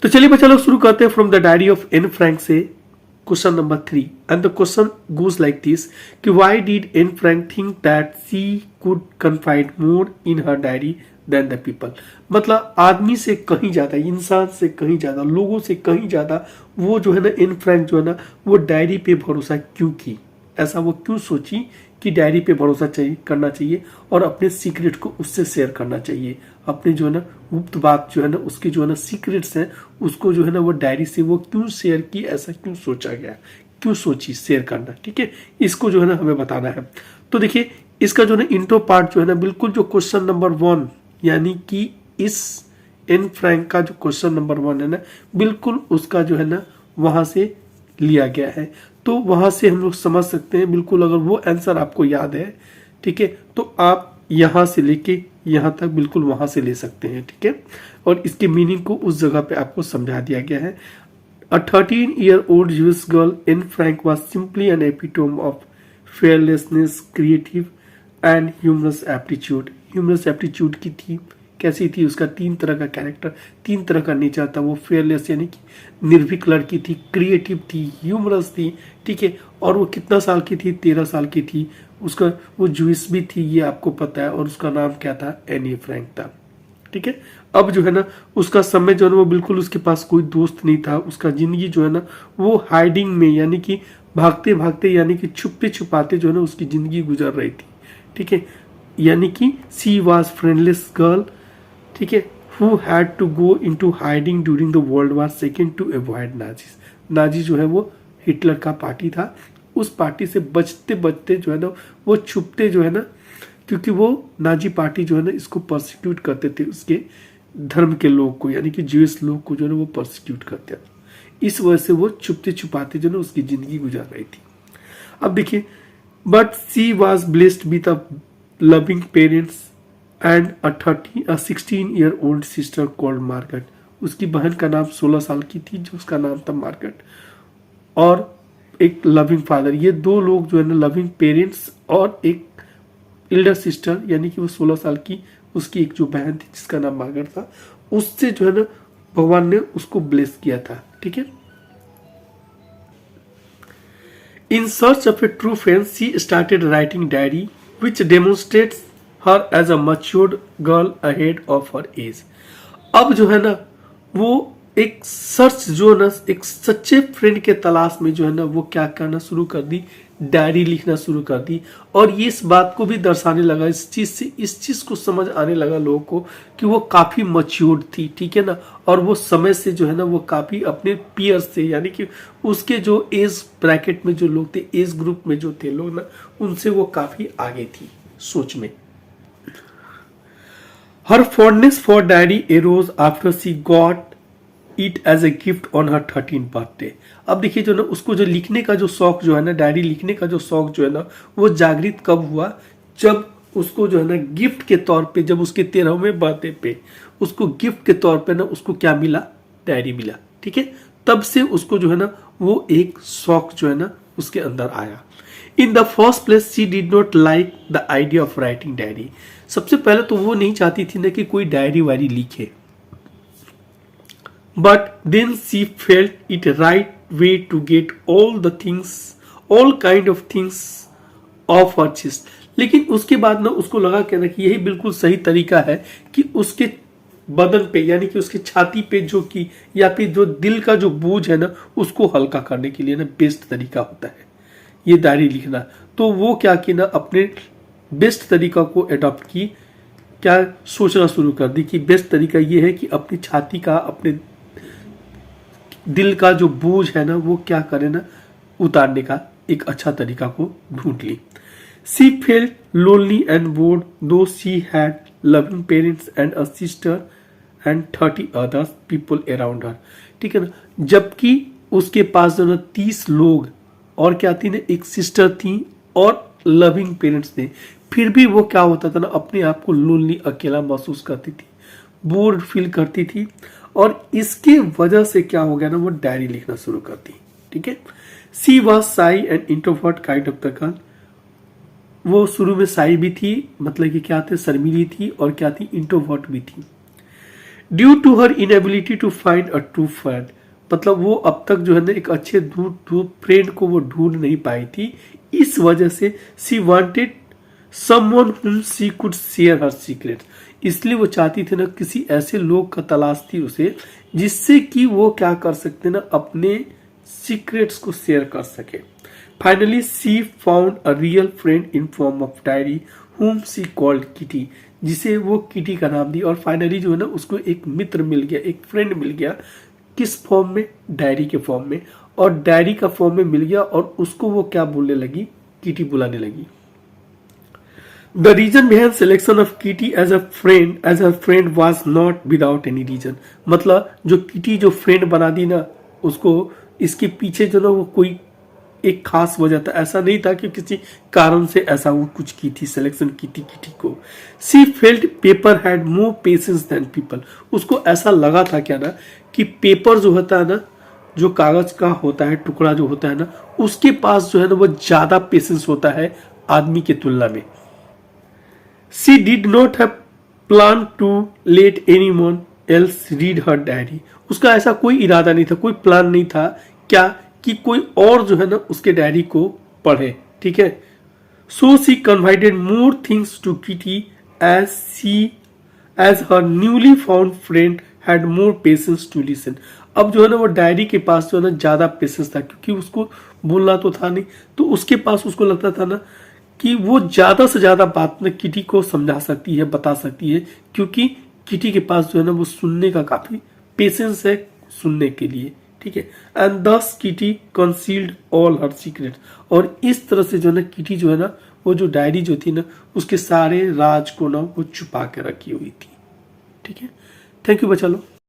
तो चलिए बच्चा लोग शुरू करते हैं from the diary of Anne Frank से question number 3 and the question goes like this कि why did Anne Frank think that she could confide more in her diary than the people. मतलब आदमी से कहीं ज्यादा, इंसान से कहीं ज्यादा, लोगों से कहीं ज्यादा वो जो है ना एन फ्रैंक जो है ना वो डायरी पे भरोसा क्यों की, ऐसा वो क्यों सोची कि डायरी पे भरोसा करना चाहिए और अपने सीक्रेट को उससे शेयर करना चाहिए, अपने जो है ना गुप्त बात जो है ना उसके जो है ना सीक्रेट्स हैं उसको जो है ना वो डायरी से वो क्यों शेयर की, ऐसा क्यों सोचा गया, क्यों सोची शेयर करना। ठीक है, इसको जो है ना हमें बताना है। तो देखिए इसका जो है ना इंट्रो पार्ट जो है ना बिल्कुल जो क्वेश्चन नंबर 1 यानी कि इस एन फ्रैंक का जो क्वेश्चन नंबर 1 है ना बिल्कुल उसका जो है ना वहां से लिया गया है। तो वहां से हम लोग समझ सकते हैं बिल्कुल, अगर वो आंसर आपको याद है ठीक है तो आप यहां से लेके यहां तक बिल्कुल वहां से ले सकते हैं। ठीक है, और इसके मीनिंग को उस जगह पे आपको समझा दिया गया है। A 13-year-old Jewish girl, Anne Frank, was simply an epitome of fearlessness, creative and humorous aptitude. Humorous aptitude की थी, कैसी थी, उसका 3 तरह का कैरेक्टर, 3 तरह का नेचर था। वो फेयरलेस यानी कि निर्भीक लड़की थी, क्रिएटिव थी, ह्यूमरस थी। ठीक है, और वो कितना साल की थी, 13 साल की थी। उसका वो जूइस भी थी, ये आपको पता है, और उसका नाम क्या था, एनी फ्रैंक था। ठीक है, अब जो है ना उसका समय जो है ना वो बिल्कुल उसके पास कोई दोस्त नहीं था। उसका जिंदगी जो है ना वो हाइडिंग में यानी कि भागते भागते यानी कि छुपते छुपाते जो है ना उसकी जिंदगी गुजर रही थी। ठीक है, यानी कि सी वॉज फ्रेंडलेस गर्ल। ठीक है, who had to go into hiding during the world war second to avoid Nazis. Nazi जो है वो हिटलर का पार्टी था, उस पार्टी से बचते बचते जो है ना वो छुपते जो है ना, क्योंकि वो नाजी पार्टी जो है ना इसको परसिक्यूट करते थे, उसके धर्म के लोग को यानी कि ज्यूइश लोग को जो है ना वो परसिक्यूट करते थे। इस वजह से वो छुपते छुपाते जो है ना उसकी जिंदगी गुजार रही थी। अब देखिए, but she was blessed with a loving parents and a 16-year-old sister called Margaret. उसकी बहन का नाम 16 साल की थी जो उसका नाम था मार्गरेट, और एक लविंग फादर। ये 2 लोग जो है ना लविंग पेरेंट्स और एक एल्डर सिस्टर यानी कि वो 16 साल की उसकी एक जो बहन थी जिसका नाम मार्गरेट था, उससे जो है ना भगवान ने उसको ब्लेस किया था। ठीक है, in search of a true friend she started writing diary which demonstrates her as a matured girl ahead of her age. अब जो है ना वो एक सर्च जो है ना एक सच्चे फ्रेंड के तलाश में जो है ना वो क्या करना शुरू कर दी, डायरी लिखना शुरू कर दी। और ये इस बात को भी दर्शाने लगा, इस चीज से इस चीज को समझ आने लगा लोगों को कि वो काफी मैच्योर्ड थी। ठीक है ना, और वो समय से जो है ना वो काफी अपने पीयर से यानी कि उसके जो एज ब्रैकेट में जो लोग थे, एज ग्रुप में जो थे लोग ना, उनसे वो काफी आगे थी सोच में। Her fondness for diary arose after she got it as a gift on her 13th birthday. अब देखिए जो ना उसको जो लिखने का जो शौक जो है ना, डायरी लिखने का जो शौक जो है ना वो जागृत कब हुआ, जब उसको जो है ना गिफ्ट के तौर पे, जब उसके 13वें बर्थडे पे उसको गिफ्ट के तौर पे ना उसको क्या मिला, डायरी मिला। ठीक है, तब से उसको जो है ना वो एक शौक जो है ना उसके अंदर आया। In the first place she did not like the idea of writing diary. सबसे पहले तो वो नहीं चाहती थी ना कि कोई डायरी वायरी लिखे, but then she felt it right way to get all kind of things off her chest। लेकिन उसके बाद ना उसको लगा कहना कि यही बिल्कुल सही तरीका है कि उसके बदन पे यानी कि उसके छाती पे जो कि या फिर जो दिल का जो बोझ है ना उसको हल्का करने के लिए ना बेस्ट तरीका होता है ये डायरी लिखना। तो वो क्या कि ना अपने बेस्ट तरीका को अडॉप्ट की, क्या सोचना शुरू कर दी कि बेस्ट तरीका ये है कि अपनी छाती का, अपने दिल का जो बोझ है ना वो क्या करे ना उतारने का एक अच्छा तरीका को ढूंढ ली। She felt lonely and bored though she had loving parents and a sister and 30 others people around her. ठीक है ना, जबकि उसके पास जो ना 30 लोग और क्या थी ना, एक सिस्टर थी और लविंग पेरेंट्स थे, फिर भी वो क्या होता था ना अपने आप को लोनली, अकेला महसूस करती थी, बोर्ड फील करती थी। और इसके वजह से क्या हो गया ना वो डायरी लिखना शुरू कर दी। ठीक है, she was shy and introvert kind of the girl. वो शुरू में साई भी थी, मतलब कि क्या थे, शर्मीली थी, और क्या थी, इंट्रोवर्ट भी थी। Due to her inability to find a true friend, मतलब वो अब तक जो है ना एक अच्छे फ्रेंड को वो ढूंढ नहीं पाई थी, इस वजह से she wanted someone whom she could share her secrets, इसलिए वो चाहती थी ना किसी ऐसे लोग का तलाश थी उसे जिससे कि वो क्या कर सकते ना अपने सीक्रेट्स को शेयर कर सके। Finally she found a real friend in form of diary whom she called Kitty, जिसे वो किटी का नाम दी। और फाइनली जो है ना उसको एक मित्र मिल गया, एक फ्रेंड मिल गया, किस फॉर्म में, डायरी के फॉर्म में, और डायरी का फॉर्म में मिल गया और उसको वो क्या बोलने लगी, किटी बुलाने लगी। The reason behind selection of Kitty as a friend was not without any reason, मतलब जो किटी जो फ्रेंड बना दी ना उसको, इसके पीछे जो ना वो कोई एक खास वजह था, ऐसा नहीं था कि किसी कारण से ऐसा वो कुछ की थी, सिलेक्शन की थी किटी को। She felt paper had more patience than people, उसको ऐसा लगा था क्या ना कि पेपर जो होता है ना, जो कागज का होता है टुकड़ा जो होता है ना, उसके पास जो है ना वो ज्यादा पेशेंस होता है आदमी की तुलना में। She did not have planned to let anyone else read her diary, उसका ऐसा कोई इरादा नहीं था, कोई प्लान नहीं था क्या कि कोई और जो है ना उसके डायरी को पढ़े, ठीक है। So she confided more things to Kitty as her newly found friend had more patience to listen, अब जो है ना वो डायरी के पास जो है ना ज्यादा पेशेंस था, क्योंकि उसको बोलना तो था नहीं, तो उसके पास उसको लगता था ना कि वो ज्यादा से ज्यादा बात ना किटी को समझा सकती है, बता सकती है, क्योंकि किटी के पास जो है ना वो सुनने का काफी पेशेंस है सुनने के लिए, ठीक है। एंड दस किटी कंसील्ड ऑल हर सीक्रेट, और इस तरह से जो है ना किटी जो है ना वो जो डायरी जो थी ना उसके सारे राज को ना वो छुपा के रखी हुई थी, ठीक है। थैंक यू बच्चा लोग।